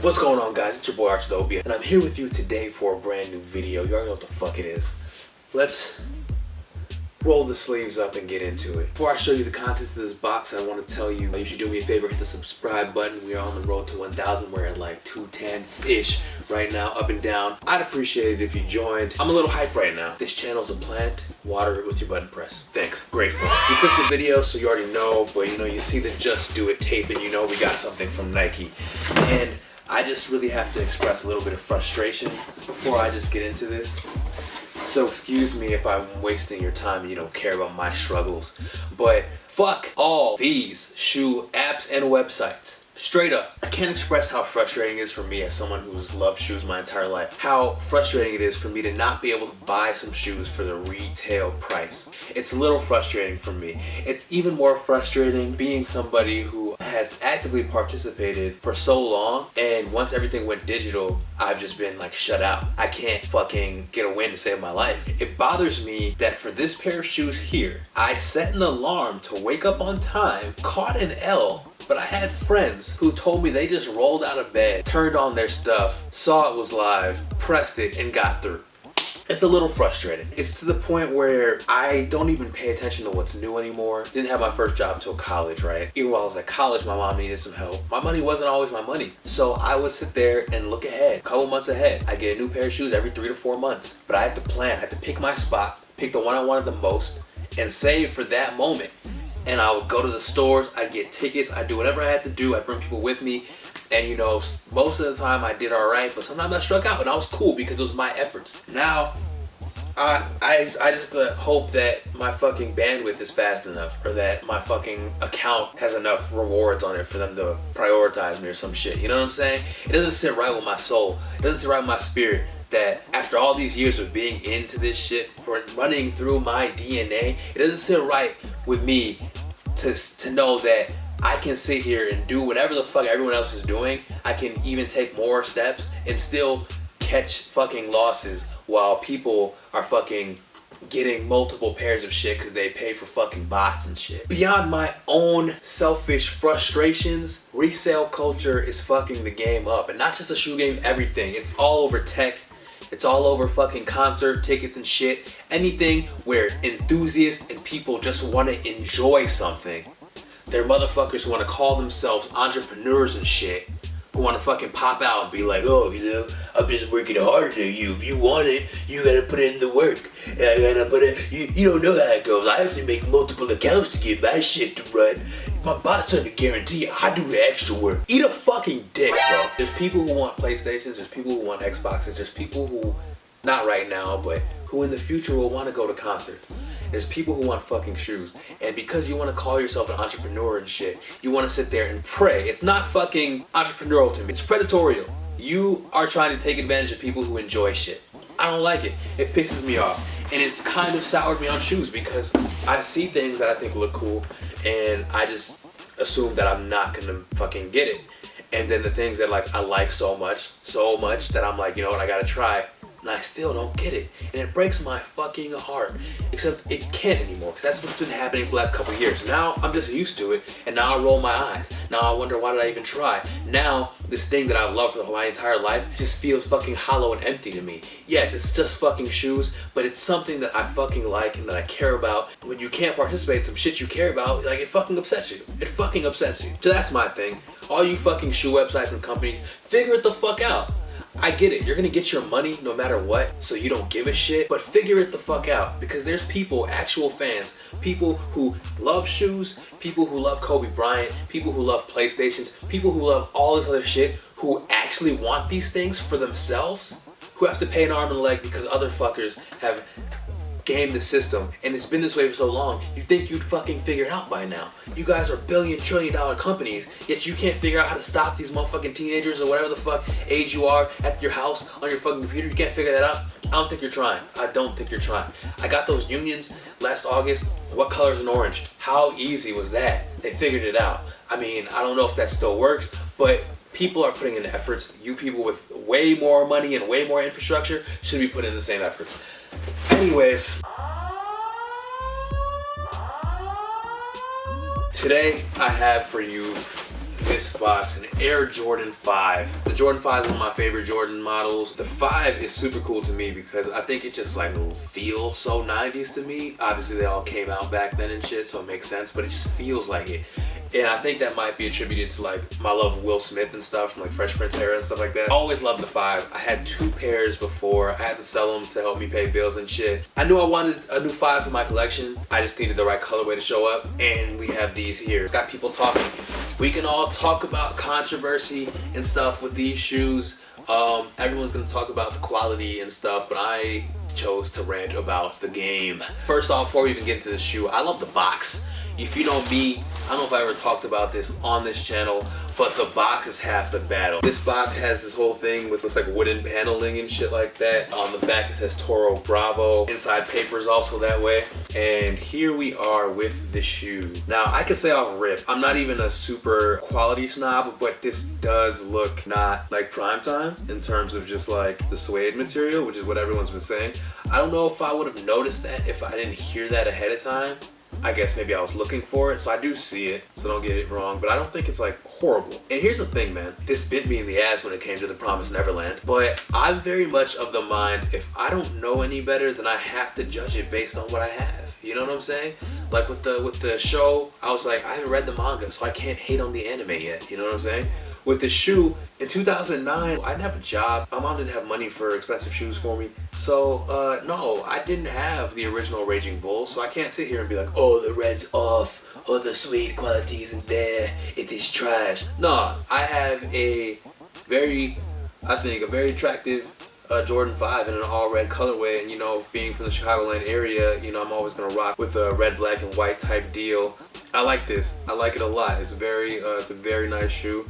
What's going on, guys? It's your boy Archdobia, and I'm here with you today for a brand new video. You already know what the fuck it is. Let's roll the sleeves up and get into it. Before I show you the contents of this box, I want to tell you should do me a favor, hit the subscribe button. We are on the road to 1,000. We're at like 210-ish right now, up and down. I'd appreciate it if you joined. I'm a little hype right now. This channel's a plant. Water it with your button press. Thanks. Grateful. You clicked the video, so you already know, but you see the Just Do It tape, and we got something from Nike. And I just really have to express a little bit of frustration before I just get into this. So excuse me if I'm wasting your time and you don't care about my struggles. But fuck all these shoe apps and websites. Straight up. I can't express how frustrating it is for me as someone who's loved shoes my entire life. How frustrating it is for me to not be able to buy some shoes for the retail price. It's a little frustrating for me. It's even more frustrating being somebody who has actively participated for so long, and once everything went digital, I've just been like shut out. I can't fucking get a win to save my life. It bothers me that for this pair of shoes here, I set an alarm to wake up on time, caught an L, but I had friends who told me they just rolled out of bed, turned on their stuff, saw it was live, pressed it, and got through. It's a little frustrating. It's to the point where I don't even pay attention to what's new anymore. Didn't have my first job till college, right? Even while I was at college, my mom needed some help. My money wasn't always my money. So I would sit there and look ahead, a couple months ahead. I get a new pair of shoes every 3 to 4 months. But I had to plan, I had to pick my spot, pick the one I wanted the most, and save for that moment. And I would go to the stores, I'd get tickets, I'd do whatever I had to do, I'd bring people with me. And most of the time I did alright, but sometimes I struck out, and I was cool because it was my efforts. Now, I just have to hope that my fucking bandwidth is fast enough, or that my fucking account has enough rewards on it for them to prioritize me or some shit. You know what I'm saying? It doesn't sit right with my soul. It doesn't sit right with my spirit that after all these years of being into this shit, for running through my DNA, it doesn't sit right with me to know that I can sit here and do whatever the fuck everyone else is doing. I can even take more steps and still catch fucking losses while people are fucking getting multiple pairs of shit because they pay for fucking bots and shit. Beyond my own selfish frustrations, resale culture is fucking the game up. And not just the shoe game, everything. It's all over tech. It's all over fucking concert tickets and shit. Anything where enthusiasts and people just want to enjoy something. They're motherfuckers who want to call themselves entrepreneurs and shit, who want to fucking pop out and be like, oh, I'm just working harder than you. If you want it, you gotta put in the work. I gotta put it. You don't know how it goes. I have to make multiple accounts to get my shit to run. My boss trying to guarantee I do the extra work. Eat a fucking dick, bro. There's people who want PlayStations. There's people who want Xboxes. There's people who, not right now, but who in the future will want to go to concerts. There's people who want fucking shoes. And because you want to call yourself an entrepreneur and shit, you want to sit there and pray. It's not fucking entrepreneurial to me. It's predatorial. You are trying to take advantage of people who enjoy shit. I don't like it. It pisses me off. And it's kind of soured me on shoes because I see things that I think look cool and I just assume that I'm not gonna fucking get it. And then the things that I like so much that I'm like, you know what, I gotta try. And I still don't get it. And it breaks my fucking heart. Except it can't anymore, because that's what's been happening for the last couple of years. Now I'm just used to it, and now I roll my eyes. Now I wonder, why did I even try? Now this thing that I've loved for my entire life just feels fucking hollow and empty to me. Yes, it's just fucking shoes, but it's something that I fucking like and that I care about. When you can't participate in some shit you care about, it fucking upsets you. It fucking upsets you. So that's my thing. All you fucking shoe websites and companies, figure it the fuck out. I get it, you're gonna get your money no matter what, so you don't give a shit, but figure it the fuck out, because there's people, actual fans, people who love shoes, people who love Kobe Bryant, people who love PlayStations, people who love all this other shit, who actually want these things for themselves, who have to pay an arm and a leg because other fuckers have game the system, and it's been this way for so long. You'd think you'd fucking figure it out by now. You guys are billion trillion dollar companies, yet you can't figure out how to stop these motherfucking teenagers or whatever the fuck age you are at your house on your fucking computer. You can't figure that out. I don't think you're trying. I don't think you're trying. I got those unions last August. What color is an orange? How easy was that? They figured it out. I mean, I don't know if that still works, but people are putting in efforts. You people with way more money and way more infrastructure should be putting in the same efforts. Anyways, today I have for you this box, an Air Jordan 5. The Jordan 5 is one of my favorite Jordan models. The 5 is super cool to me because I think it just like feels so 90s to me. Obviously they all came out back then and shit, so it makes sense, but it just feels like it. And I think that might be attributed to like my love of Will Smith and stuff from like Fresh Prince era and stuff like that. I always loved the 5. I had 2 pairs before. I had to sell them to help me pay bills and shit. I knew I wanted a new 5 for my collection. I just needed the right colorway to show up, and we have these here. It's got people talking. We can all talk about controversy and stuff with these shoes. Everyone's gonna talk about the quality and stuff, but I chose to rant about the game. First off, before we even get into the shoe, I love the box. If you know me, I don't know if I ever talked about this on this channel, but the box is half the battle. This box has this whole thing with this like wooden paneling and shit like that. On the back it says Toro Bravo. Inside paper is also that way. And here we are with the shoe. Now I can say off rip, I'm not even a super quality snob, but this does look not like prime time in terms of just like the suede material, which is what everyone's been saying. I don't know if I would have noticed that if I didn't hear that ahead of time. I guess maybe I was looking for it, so I do see it, so don't get it wrong, but I don't think it's like horrible. And here's the thing, man, this bit me in the ass when it came to the Promised Neverland, but I'm very much of the mind, if I don't know any better, then I have to judge it based on what I have. You know what I'm saying? Like with the show, I was like, I haven't read the manga, so I can't hate on the anime yet. You know what I'm saying? With the shoe, in 2009, I didn't have a job. My mom didn't have money for expensive shoes for me. So, no, I didn't have the original Raging Bull, so I can't sit here and be like, oh, the red's off, or the suede quality isn't there, it is trash. No, I have a very attractive Jordan 5 in an all red colorway, and you know, being from the Chicagoland area, you know, I'm always gonna rock with a red, black, and white type deal. I like this. I like it a lot. It's a very nice shoe.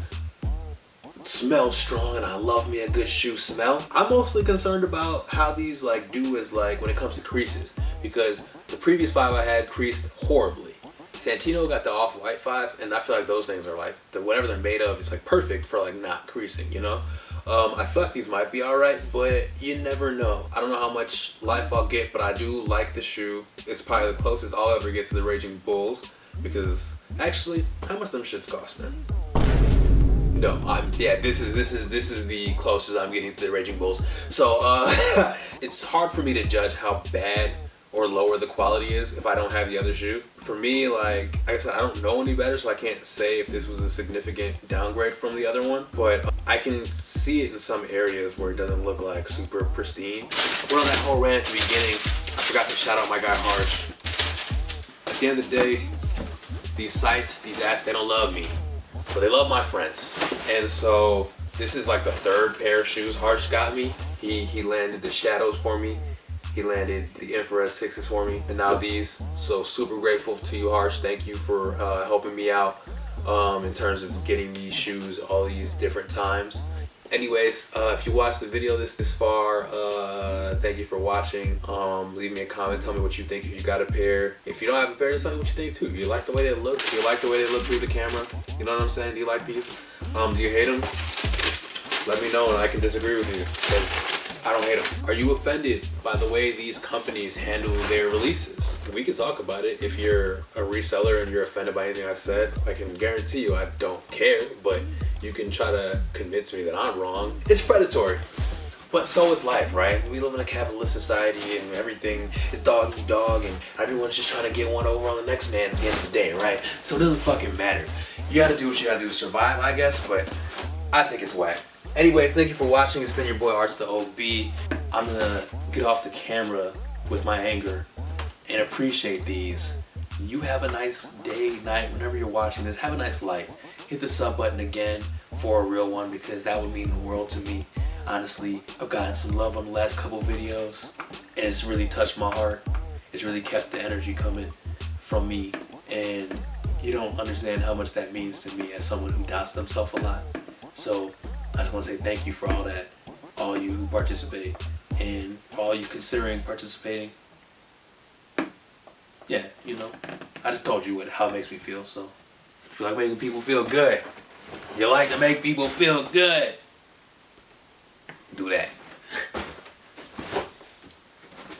It smells strong, and I love me a good shoe smell. I'm mostly concerned about how these like do is like when it comes to creases, because the previous 5 I had creased horribly. Santino got the off-white 5s, and I feel like those things are like whatever they're made of is like perfect for like not creasing, you know. I feel like these might be alright, but you never know. I don't know how much life I'll get, but I do like the shoe. It's probably the closest I'll ever get to the Raging Bulls, because actually, how much them shits cost, man? No, this is the closest I'm getting to the Raging Bulls. So it's hard for me to judge how bad or lower the quality is if I don't have the other shoe. For me, like I said, I don't know any better, so I can't say if this was a significant downgrade from the other one, but I can see it in some areas where it doesn't look like super pristine. We're on that whole rant at the beginning. I forgot to shout out my guy Harsh. At the end of the day, these sites, these apps, they don't love me, but they love my friends. And so this is like the 3rd pair of shoes Harsh got me. He landed the Shadows for me. He landed the Infrared 6s for me, and now these. So super grateful to you, Harsh. Thank you for helping me out in terms of getting these shoes all these different times. Anyways, if you watched the video this far, thank you for watching. Leave me a comment, tell me what you think if you got a pair. If you don't have a pair, just tell me what you think too. Do you like the way they look? Do you like the way they look through the camera? You know what I'm saying? Do you like these? Do you hate them? Let me know and I can disagree with you, because I don't hate them. Are you offended by the way these companies handle their releases? We can talk about it. If you're a reseller and you're offended by anything I said, I can guarantee you I don't care, but you can try to convince me that I'm wrong. It's predatory. But so is life, right? We live in a capitalist society and everything is dog eat dog and everyone's just trying to get one over on the next man at the end of the day, right? So it doesn't fucking matter. You gotta do what you gotta do to survive, I guess, but I think it's whack. Anyways, thank you for watching. It's been your boy Arch the OB. I'm gonna get off the camera with my anger and appreciate these. You have a nice day, night, whenever you're watching this. Have a nice life. Hit the sub button again for a real one, because that would mean the world to me. Honestly, I've gotten some love on the last couple videos, and it's really touched my heart. It's really kept the energy coming from me, and you don't understand how much that means to me as someone who doubts themselves a lot. So I just want to say thank you for all that, all you who participate, and all you considering participating. Yeah, you know, I just told you how it makes me feel, so if you like making people feel good, you like to make people feel good, do that.